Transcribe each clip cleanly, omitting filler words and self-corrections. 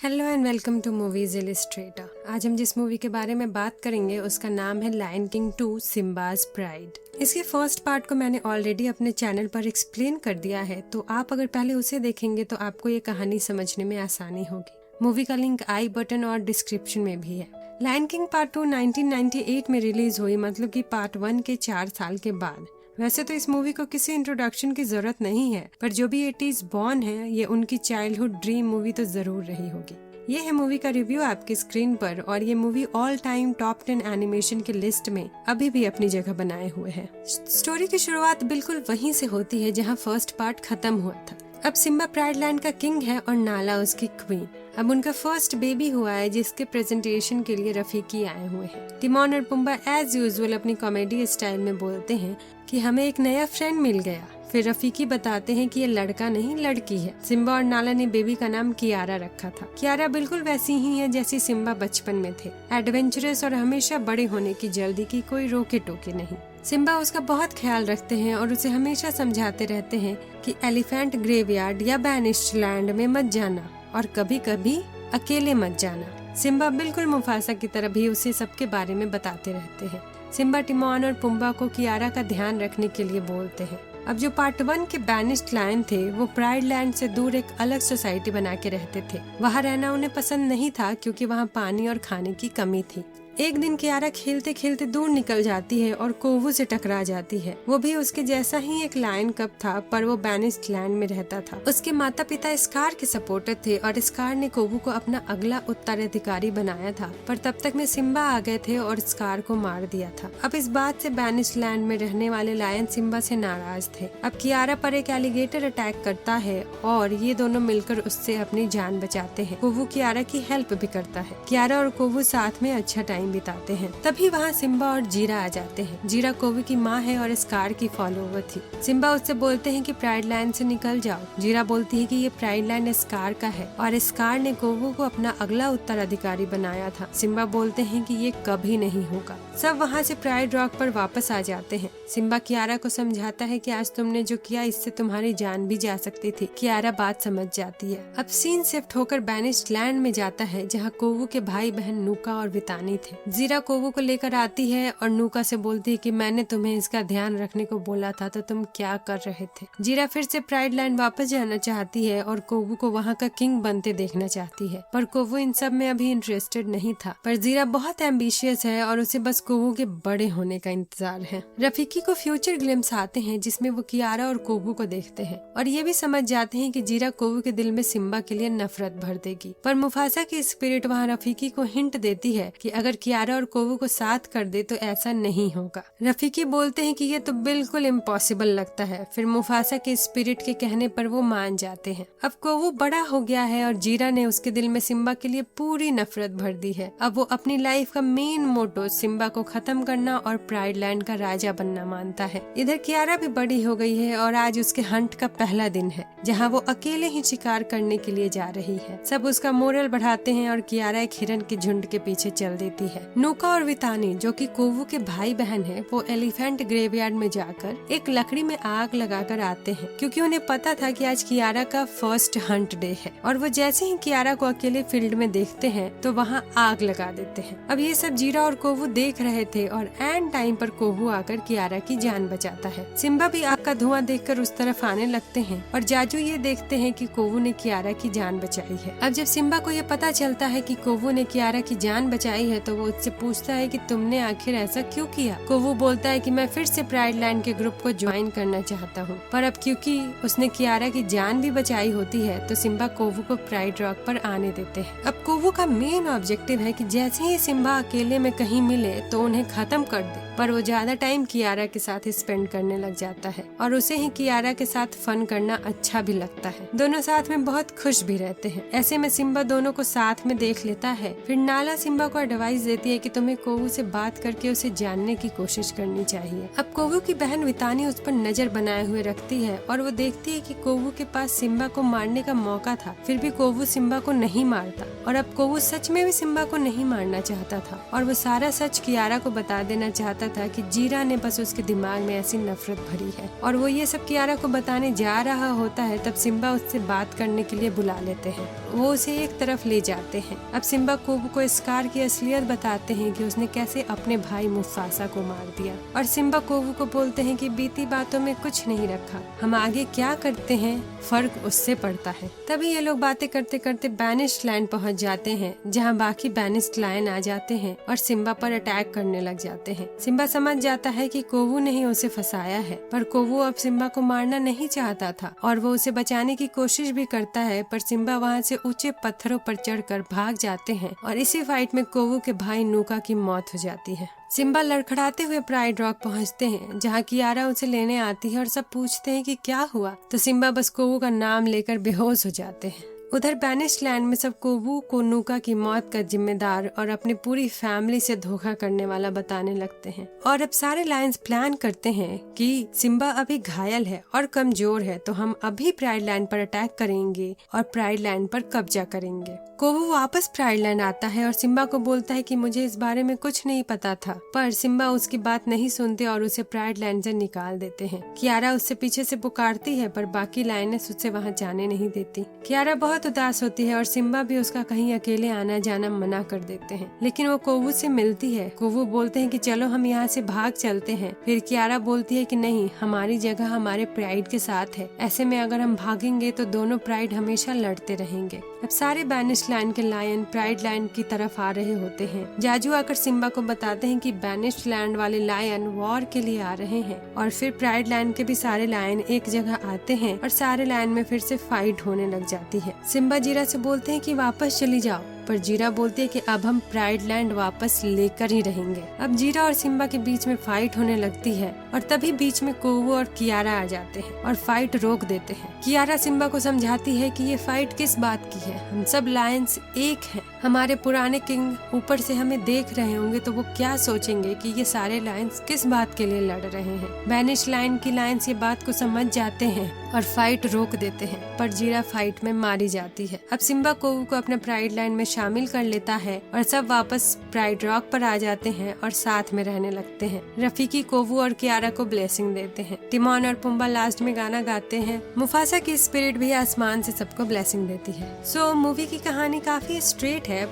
Hello and welcome to movies illustrator. आज हम जिस मूवी के बारे में बात करेंगे उसका नाम है लायन किंग 2 सिम्बाज प्राइड। इसके फर्स्ट पार्ट को मैंने ऑलरेडी अपने चैनल पर एक्सप्लेन कर दिया है, तो आप अगर पहले उसे देखेंगे तो आपको ये कहानी समझने में आसानी होगी। मूवी का लिंक आई बटन और डिस्क्रिप्शन में भी है। लायन किंग पार्ट 2 1998 में रिलीज हुई, मतलब कि पार्ट 1 के 4 साल के बाद। वैसे तो इस मूवी को किसी इंट्रोडक्शन की जरूरत नहीं है, पर जो भी 80s बॉर्न है, ये उनकी चाइल्डहुड ड्रीम मूवी तो जरूर रही होगी। ये है मूवी का रिव्यू आपकी स्क्रीन पर, और ये movie all time top 10 animation की लिस्ट में अभी भी अपनी जगह बनाए हुए है। स्टोरी की शुरुआत बिल्कुल वहीं से होती है जहाँ फर्स्ट पार्ट खत्म हुआ था। अब सिम्बा प्राइड लैंड का किंग है और नाला उसकी क्वीन। अब उनका फर्स्ट बेबी हुआ है जिसके प्रेजेंटेशन के लिए रफीकी आए हुए हैं। टिमोन और पुम्बा एज यूजुअल अपनी कॉमेडी स्टाइल में बोलते हैं कि हमें एक नया फ्रेंड मिल गया। फिर रफीकी बताते हैं कि ये लड़का नहीं लड़की है। सिम्बा और नाला ने बेबी का नाम कियारा रखा था। कियारा बिल्कुल वैसी ही है जैसी सिम्बा बचपन में थे, एडवेंचरस और हमेशा बड़े होने की जल्दी की कोई रोके टोके नहीं। सिम्बा उसका बहुत ख्याल रखते हैं और उसे हमेशा समझाते रहते हैं कि एलिफेंट ग्रेवयार्ड या बैनिश्ड लैंड में मत जाना और कभी कभी अकेले मत जाना। सिम्बा बिल्कुल मुफासा की तरह भी उसे सबके बारे में बताते रहते हैं। सिम्बा टिमोन और पुम्बा को कियारा का ध्यान रखने के लिए बोलते हैं। अब जो पार्ट 1 के बैनिश्ड लायन थे वो प्राइड लैंड से दूर एक अलग सोसाइटी बना के रहते थे। वहाँ रहना उन्हें पसंद नहीं था क्योंकि वहाँ पानी और खाने की कमी थी। एक दिन कियारा खेलते खेलते दूर निकल जाती है और कोवू से टकरा जाती है। वो भी उसके जैसा ही एक लायन कब था, पर वो बैनिश्ड लैंड में रहता था। उसके माता पिता स्कार के सपोर्टर थे और स्कार ने कोवू को अपना अगला उत्तराधिकारी बनाया था, पर तब तक में सिम्बा आ गए थे और स्कार को मार दिया था। अब इस बात से बैनिश्ड लैंड में रहने वाले लायन सिम्बा से नाराज थे। अब कियारा पर एक एलिगेटर अटैक करता है और ये दोनों मिलकर उससे अपनी जान बचाते हैं। कोवू कियारा की हेल्प भी करता है। कियारा और कोवू साथ में अच्छा टाइम बिताते हैं। तभी वहाँ सिम्बा और जीरा आ जाते हैं। जीरा कोवू की माँ है और स्कार की फॉलोवर थी। सिम्बा उससे बोलते हैं कि प्राइड लैंड से निकल जाओ। जीरा बोलती है कि ये प्राइड लैंड स्कार का है और स्कार ने कोवू को अपना अगला उत्तराधिकारी बनाया था। सिम्बा बोलते हैं कि ये कभी नहीं होगा। सब वहाँ से प्राइड रॉक पर वापस आ जाते हैं। सिम्बा कियारा को समझाता है कि आज तुमने जो किया इससे तुम्हारी जान भी जा सकती थी। कियारा बात समझ जाती है। अब सीन शिफ्ट होकर बैनिश्ड लैंड में जाता है जहाँ कोवू के भाई बहन नूका और वितानी थे। जीरा कोवू को लेकर आती है और नूका से बोलती है कि मैंने तुम्हें इसका ध्यान रखने को बोला था, तो तुम क्या कर रहे थे। जीरा फिर से प्राइड लैंड वापस जाना चाहती है और कोवू को वहाँ का किंग बनते देखना चाहती है, पर कोवू इन सब में अभी इंटरेस्टेड नहीं था। पर जीरा बहुत एम्बिशियस है और उसे बस कोवू के बड़े होने का इंतजार है। रफीकी को फ्यूचर ग्लिम्स आते हैं जिसमें वो कियारा और कोवू को देखते हैं और ये भी समझ जाते हैं कि जीरा कोवू के दिल में सिम्बा के लिए नफरत भर देगी। पर मुफासा की स्पिरिट वहाँ रफीकी को हिंट देती है कि अगर कियारा और कोवू को साथ कर दे तो ऐसा नहीं होगा। रफीकी बोलते हैं कि ये तो बिल्कुल इम्पॉसिबल लगता है। फिर मुफासा के स्पिरिट के कहने पर वो मान जाते हैं। अब कोवू बड़ा हो गया है और जीरा ने उसके दिल में सिम्बा के लिए पूरी नफरत भर दी है। अब वो अपनी लाइफ का मेन मोटो सिम्बा को खत्म करना और प्राइड लैंड का राजा बनना मानता है। इधर कियारा भी बड़ी हो गई है और आज उसके हंट का पहला दिन है जहाँ वो अकेले ही शिकार करने के लिए जा रही है। सब उसका मोरल बढ़ाते हैं और कियारा एक हिरन के झुंड के पीछे चल देती है। नूका और वितानी जो कि कोवू के भाई बहन हैं, वो एलिफेंट ग्रेवयार्ड में जाकर एक लकड़ी में आग लगाकर आते हैं क्योंकि उन्हें पता था कि आज कियारा का फर्स्ट हंट डे है। और वो जैसे ही कियारा को अकेले फील्ड में देखते हैं तो वहाँ आग लगा देते हैं। अब ये सब जीरा और कोवू देख रहे थे और एंड टाइम पर कोवू आकर कियारा की जान बचाता है। सिम्बा भी आग का धुआं देखकर उस तरफ आने लगते हैं और जाजू ये देखते हैं कि कोवू ने कियारा की जान बचाई है। अब जब सिम्बा को ये पता चलता है कि कोवू ने कियारा की जान बचाई है तो वो उससे पूछता है कि तुमने आखिर ऐसा क्यों किया। कोवू बोलता है कि मैं फिर से प्राइड लैंड के ग्रुप को ज्वाइन करना चाहता हूँ, पर अब क्योंकि उसने कियारा की जान भी बचाई होती है तो सिम्बा कोवू को प्राइड रॉक पर आने देते हैं। अब कोवू का मेन ऑब्जेक्टिव है कि जैसे ही सिम्बा अकेले में कहीं मिले तो उन्हें खत्म कर दे, पर वो ज्यादा टाइम कियारा के साथ स्पेंड करने लग जाता है और उसे ही कियारा के साथ फन करना अच्छा भी लगता है। दोनों साथ में बहुत खुश भी रहते हैं। ऐसे में सिम्बा दोनों को साथ में देख लेता है। फिर नाला सिम्बा को एडवाइस देती है कि तुम्हें कोवू से बात करके उसे जानने की कोशिश करनी चाहिए। अब कोवू की बहन वितानी उस पर नजर बनाए हुए रखती है और वो देखती है कि कोवू के पास सिम्बा को मारने का मौका था, फिर भी कोवू सिम्बा को नहीं मारता और अब कोवू सच में भी सिम्बा को नहीं मारना चाहता था और वो सारा सच कियारा को बता देना चाहता था कि जीरा ने बस उसके दिमाग में ऐसी नफरत भरी है। और वो ये सब कियारा को बताने जा रहा होता है तब सिम्बा उससे बात करने के लिए बुला लेते हैं वो उसे एक तरफ ले जाते हैं। अब सिम्बा कोवू को स्कार की असलियत बताते हैं कि उसने कैसे अपने भाई मुफासा को मार दिया, और सिम्बा कोवू को बोलते हैं कि बीती बातों में कुछ नहीं रखा, हम आगे क्या करते हैं फर्क उससे पड़ता है। तभी ये लोग बातें करते करते बैनिश्ड लैंड पहुंच जाते हैं, जहां बाकी बैनिश्ड लायन आ जाते हैं और सिम्बा पर अटैक करने लग जाते हैं। सिम्बा समझ जाता है कि कोवू ने ही उसे फंसाया है, पर कोवू अब सिम्बा को मारना नहीं चाहता था और वो उसे बचाने की कोशिश भी करता है, पर सिम्बा वहाँ से ऊंचे पत्थरों पर चढ़कर भाग जाते हैं और इसी फाइट में कोवू के भाई नूका की मौत हो जाती है। सिम्बा लड़खड़ाते हुए प्राइड रॉक पहुंचते हैं, जहां कियारा उसे लेने आती है और सब पूछते हैं कि क्या हुआ, तो सिम्बा बस कोवू का नाम लेकर बेहोश हो जाते हैं। उधर बैनिश्ड लैंड में सब कोवू को नूका की मौत का जिम्मेदार और अपनी पूरी फैमिली से धोखा करने वाला बताने लगते हैं, और अब सारे लायंस प्लान करते हैं कि सिम्बा अभी घायल है और कमजोर है, तो हम अभी प्राइड लैंड पर अटैक करेंगे और प्राइड लैंड पर कब्जा करेंगे। कोवू वापस प्राइड लैंड आता है और सिम्बा को बोलता है कि मुझे इस बारे में कुछ नहीं पता था, पर सिम्बा उसकी बात नहीं सुनते और उसे प्राइड लैंड से निकाल देते हैं। कियारा उससे पीछे से पुकारती है, पर बाकी लायनेस उससे वहाँ जाने नहीं देती। कियारा बहुत उदास होती है और सिम्बा भी उसका कहीं अकेले आना जाना मना कर देते हैं, लेकिन वो कोवू से मिलती है। कोवू बोलते हैं कि चलो हम यहाँ से भाग चलते हैं। फिर कियारा बोलती है कि नहीं, हमारी जगह हमारे प्राइड के साथ है, ऐसे में अगर हम भागेंगे तो दोनों प्राइड हमेशा लड़ते रहेंगे। अब सारे बैनिश्ड लैंड के लायन प्राइड लैंड की तरफ आ रहे होते हैं। जाजू आकर सिम्बा को बताते हैं कि बैनिश्ड लैंड वाले लायन वॉर के लिए आ रहे हैं, और फिर प्राइड लैंड के भी सारे लायन एक जगह आते हैं और सारे लायन में फिर से फाइट होने लग जाती है। सिम्बा जीरा से बोलते हैं कि वापस चली जाओ, पर जीरा बोलते हैं कि अब हम प्राइड लैंड वापस लेकर ही रहेंगे। अब जीरा और सिम्बा के बीच में फाइट होने लगती है और तभी बीच में कोवू और कियारा आ जाते हैं और फाइट रोक देते हैं। कियारा सिम्बा को समझाती है कि ये फाइट किस बात की है, हम सब लायंस एक हैं। हमारे पुराने किंग ऊपर से हमें देख रहे होंगे तो वो क्या सोचेंगे कि ये सारे लायंस किस बात के लिए लड़ रहे हैं। बैनिश लाइन की लायंस ये बात को समझ जाते हैं और फाइट रोक देते हैं, पर जीरा फाइट में मारी जाती है। अब सिम्बा कोवू को अपने प्राइड लाइन में शामिल कर लेता है और सब वापस प्राइड रॉक पर आ जाते हैं और साथ में रहने लगते हैं। रफीकी कोवू और कियारा को ब्लेसिंग देते हैं। टिमोन और पुम्बा लास्ट में गाना गाते हैं। मुफासा की स्पिरिट भी आसमान से सबको ब्लेसिंग देती है। सो मूवी की कहानी काफी स्ट्रेट है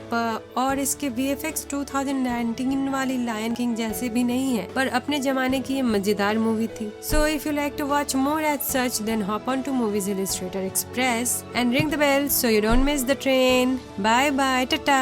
और इसके VFX 2019 वाली लायन किंग जैसे भी नहीं है, पर अपने जमाने की ये मजेदार मूवी थी। So if you like to watch more as such then hop on to Movies Illustrator Express and ring the bell so you don't miss the train. Bye bye, tata.